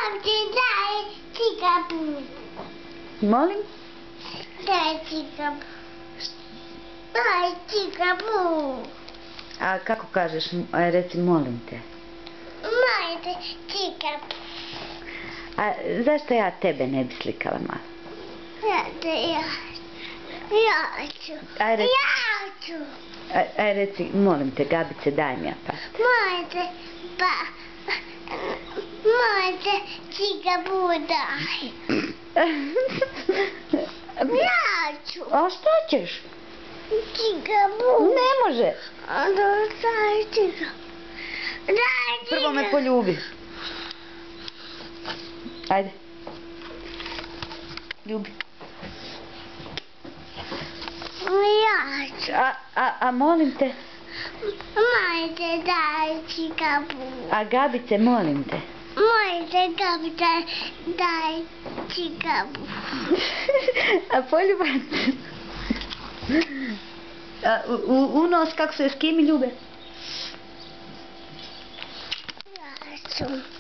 Ovdje daj cikapu. Molim? Daj cikapu. Daj cikapu. A kako kažeš, reci molim te. Majte cikapu. A zašto ja tebe ne bi slikala malo? Ja ću. Aj Ja ću. reci, molim te, Gabice, daj mi aparat. Majte cikapu daj. Ja ću. A šta ćeš? Cikapu. Ne može. Daj cikapu. Daj cikapu. Prvo me poljubi. Ajde. Ljubi. Ja ću. A molim te. Majte daj cikapu. A Gabice, molim te. Majte daj cikapu. A poljubac. U nos kako se s kimi ljube? Ja ću.